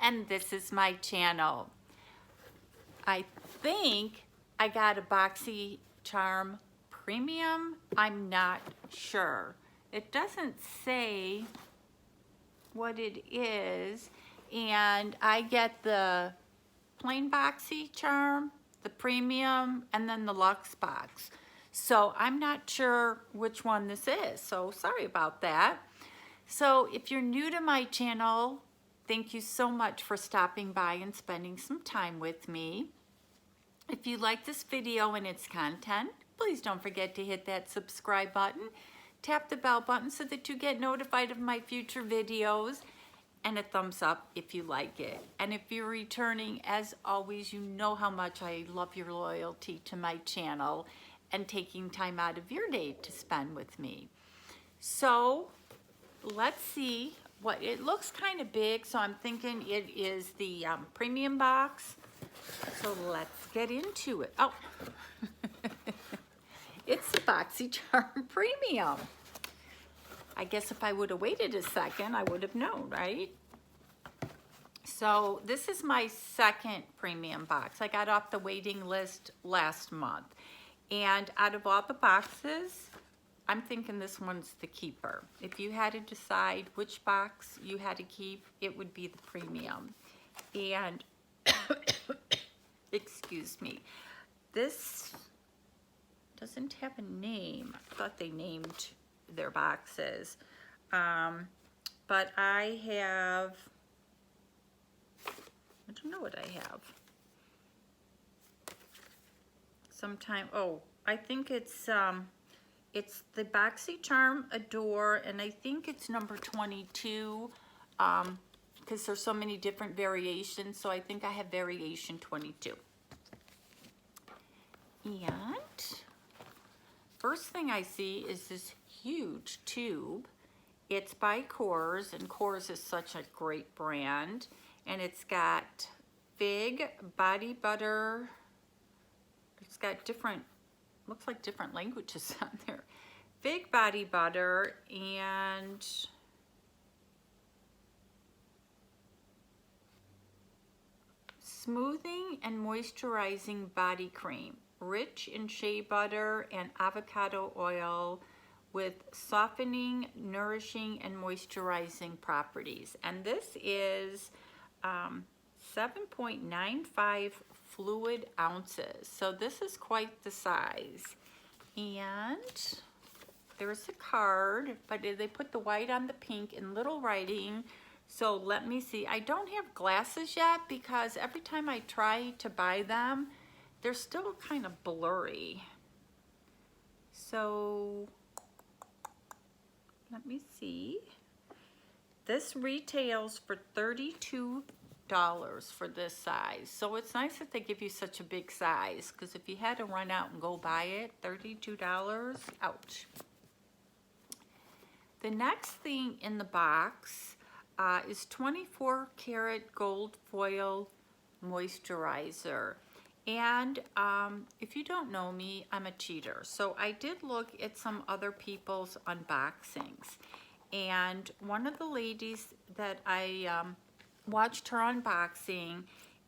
and this is my channel. I think I got a Boxycharm Premium. I'm not sure. It doesn't say what it is, and I get the plain Boxycharm, the Premium, and then the Luxe box. So I'm not sure which one this is, so sorry about that. So if you're new to my channel, thank you so much for stopping by and spending some time with me. If you like this video and its content, please don't forget to hit that subscribe button, tap the bell button so that you get notified of my future videos, and a thumbs up if you like it. And if you're returning, as always, you know how much I love your loyalty to my channel and taking time out of your day to spend with me. So let's see what it looks kind of big, so I'm thinking it is the premium box. So let's get into it. Oh, it's the Boxycharm Premium. I guess if I would have waited a second, I would have known, right? So this is my second premium box. I got off the waiting list last month. And out of all the boxes, I'm thinking this one's the keeper. If you had to decide which box you had to keep, it would be the premium. And, excuse me, this doesn't have a name. I thought they named their boxes. But I have, I don't know what I have. I think it's the Boxycharm Adore, and I think it's number 22, because there's so many different variations, so I think I have variation 22. And first thing I see is this huge tube. It's by Kors, and Kors is such a great brand, and it's got fig, body butter. It's got different, looks like different languages on there. Fig body butter and smoothing and moisturizing body cream, rich in shea butter and avocado oil with softening, nourishing, and moisturizing properties. And this is 7.95 fluid ounces. So this is quite the size. And there's a card, but they put the white on the pink in little writing. So let me see. I don't have glasses yet because every time I try to buy them, they're still kind of blurry. So let me see. This retails for $32 for this size. So it's nice that they give you such a big size, because if you had to run out and go buy it, $32, ouch. The next thing in the box is 24 karat gold foil moisturizer. And if you don't know me, I'm a cheater. So I did look at some other people's unboxings. And one of the ladies that I watched her unboxing,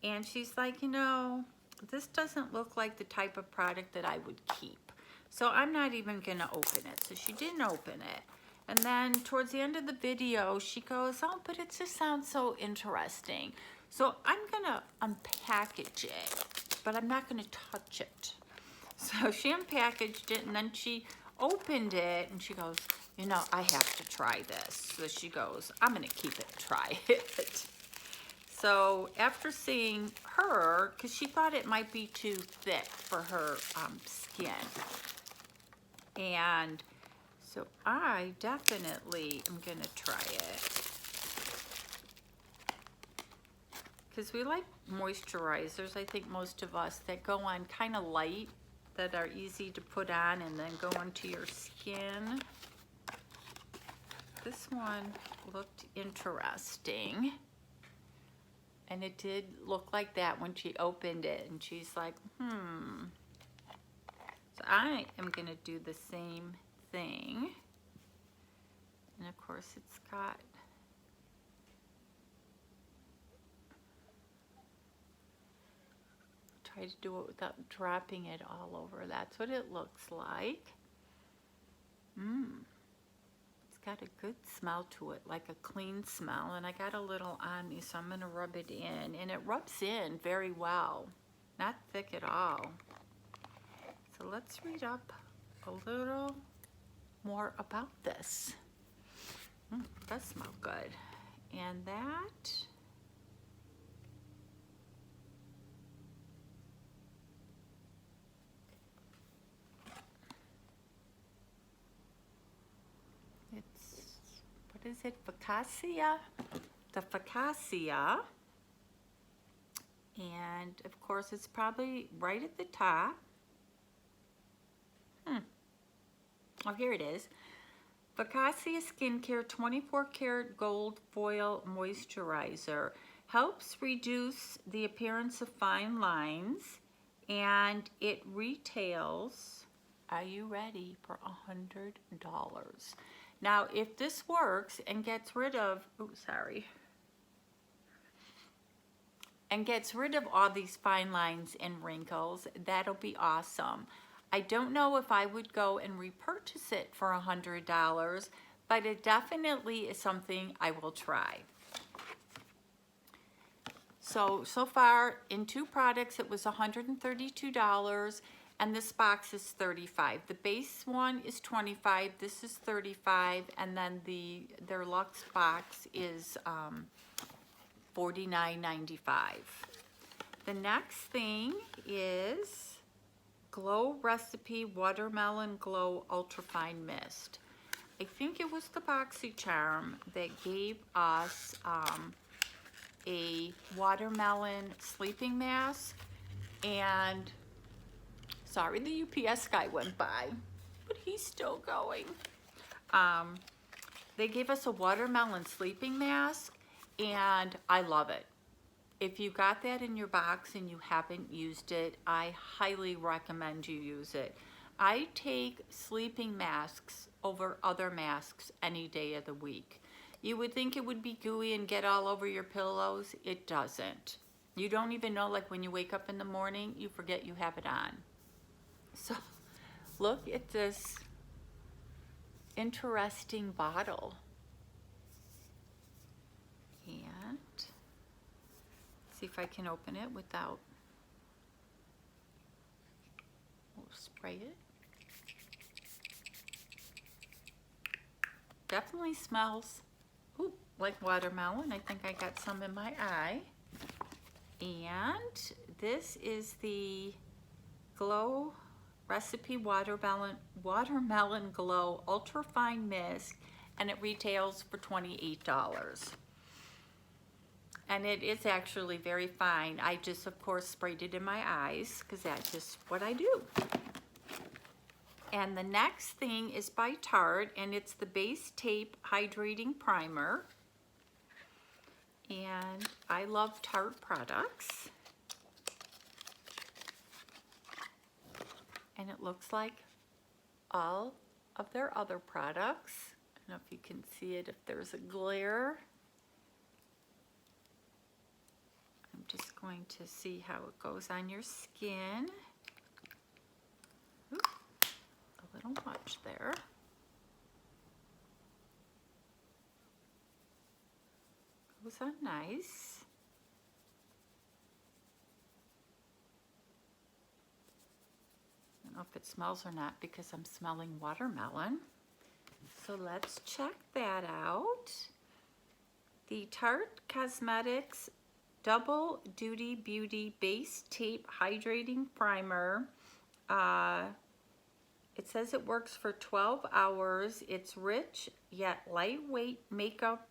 and she's like, you know, this doesn't look like the type of product that I would keep. So I'm not even gonna open it. So she didn't open it. And then towards the end of the video, she goes, oh, but it just sounds so interesting. So I'm gonna unpackage it, but I'm not gonna touch it. So she unpackaged it, and then she opened it, and she goes, you know, I have to try this. So she goes, I'm gonna keep it, try it. So after seeing her, because she thought it might be too thick for her skin. And so I definitely am gonna try it. Because we like moisturizers, I think most of us, that go on kind of light, that are easy to put on and then go onto your skin. This one looked interesting. And it did look like that when she opened it. And she's like, So I am gonna do the same thing. And of course it's got try to do it without dropping it all over. That's what it looks like. It's got a good smell to it, like a clean smell, and I got a little on me, so I'm going to rub it in, and it rubs in very well, not thick at all. So let's read up a little more about this. It does smell good. And that, it's, what is it, Focaccia? The Focaccia. And of course it's probably right at the top. Oh, here it is. Boxy Skincare 24 Karat Gold Foil Moisturizer helps reduce the appearance of fine lines, and it retails, are you ready, for $100. Now, if this works and gets rid of, and gets rid of all these fine lines and wrinkles, that'll be awesome. I don't know if I would go and repurchase it for $100, but it definitely is something I will try. So far in 2 products it was $132, and this box is $35. The base one is $25, this is $35, and then their luxe box is $49.95. The next thing is Glow Recipe Watermelon Glow Ultrafine Mist. I think it was the Boxycharm that gave us a watermelon sleeping mask, and sorry, the UPS guy went by, but he's still going. They gave us a watermelon sleeping mask, and I love it. If you got that in your box and you haven't used it, I highly recommend you use it. I take sleeping masks over other masks any day of the week. You would think it would be gooey and get all over your pillows. It doesn't. You don't even know, like when you wake up in the morning, you forget you have it on. So look at this interesting bottle. And see if I can open it without, we'll spray it. Definitely smells like watermelon. I think I got some in my eye. And this is the Glow Recipe Watermelon Glow Ultrafine Mist, and it retails for $28. And it is actually very fine. I just, of course, sprayed it in my eyes because that's just what I do. And the next thing is by Tarte, and it's the Base Tape Hydrating Primer. And I love Tarte products. And it looks like all of their other products. I don't know if you can see it, if there's a glare. I'm just going to see how it goes on your skin. Ooh, a little much there. Goes on nice. I don't know if it smells or not because I'm smelling watermelon. So let's check that out. The Tarte Cosmetics Double Duty Beauty Base Tape Hydrating Primer. It says it works for 12 hours. It's rich yet lightweight makeup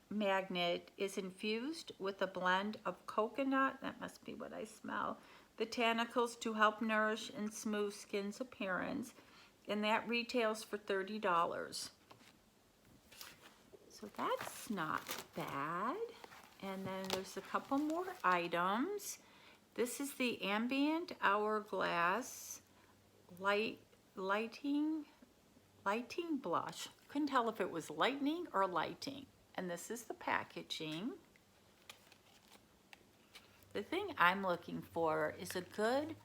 magnet, is infused with a blend of coconut, that must be what I smell, botanicals to help nourish and smooth skin's appearance, and that retails for $30. So that's not bad. And then there's a couple more items. This is the Ambient Hourglass Lighting Blush. Couldn't tell if it was lightning or lighting. And this is the packaging. the thing I'm looking for is a good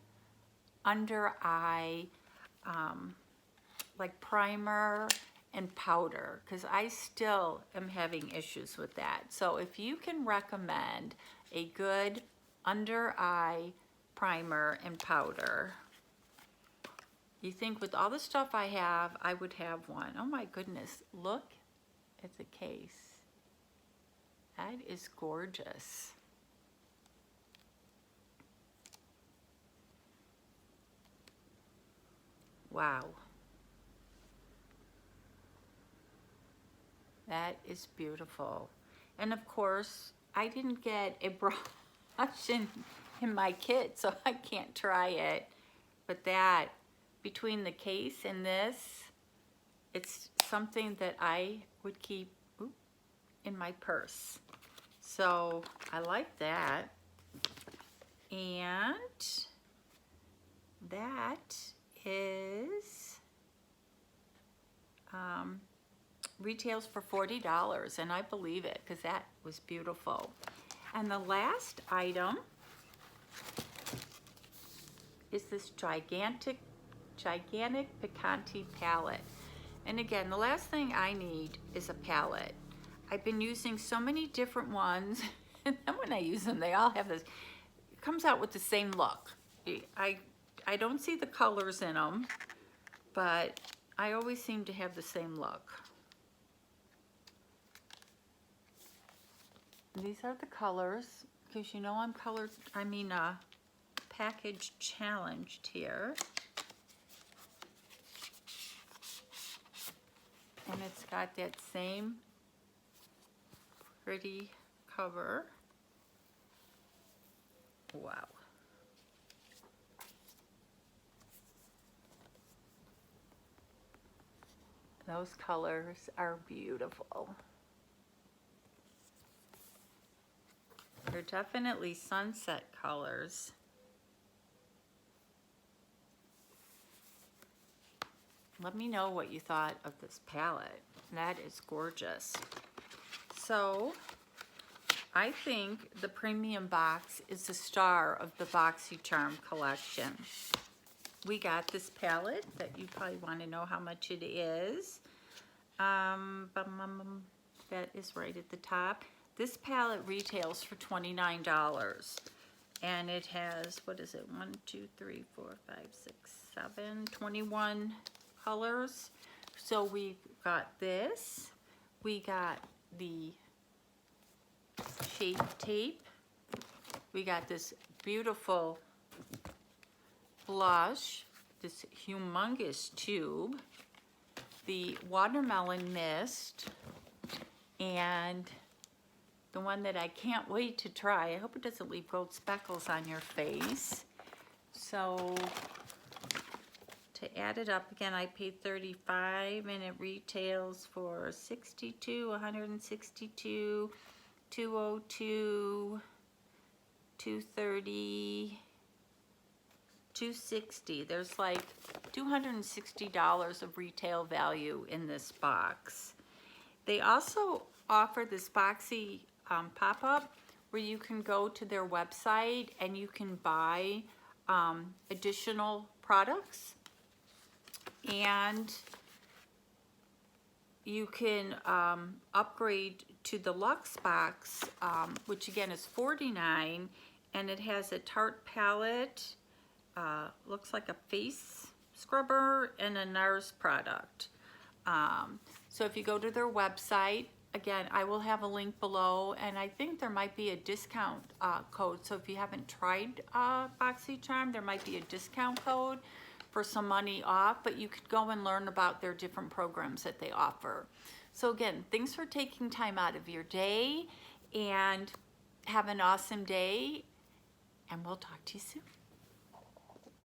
under eye like primer and powder, because I still am having issues with that. So if you can recommend a good under eye primer and powder, you think with all the stuff I have, I would have one. Oh my goodness, look at the case. That is gorgeous. Wow. That is beautiful. And of course, I didn't get a brush in my kit, so I can't try it. But that, between the case and this, it's something that I would keep in my purse. So I like that. And that is retails for $40, and I believe it because that was beautiful. And the last item is this gigantic Picante palette. And again, the last thing I need is a palette. I've been using so many different ones, and then when I use them, they all have this, it comes out with the same look. I don't see the colors in them, but I always seem to have the same look. These are the colors, because you know I'm package challenged here. And it's got that same pretty cover. Wow. Those colors are beautiful. They're definitely sunset colors. Let me know what you thought of this palette. That is gorgeous. So I think the premium box is the star of the Boxycharm collection. We got this palette that you probably want to know how much it is. That is right at the top. This palette retails for $29. And it has, what is it, 1, 2, 3, 4, 5, 6, 7, 21 colors. So we got this. We got the shape tape. We got this beautiful blush, this humongous tube, the watermelon mist, and the one that I can't wait to try. I hope it doesn't leave gold speckles on your face. So to add it up again, I paid $35 and it retails for $62, $162, $202, $230, $260. There's like $260 of retail value in this box. They also offer this Boxy pop-up where you can go to their website and you can buy additional products, and you can upgrade to the luxe box, which again is $49, and it has a Tarte palette, looks like a face scrubber, and a NARS product. So if you go to their website, again, I will have a link below, and I think there might be a discount code. So if you haven't tried Boxycharm, there might be a discount code for some money off, but you could go and learn about their different programs that they offer. So again, thanks for taking time out of your day, and have an awesome day, and we'll talk to you soon.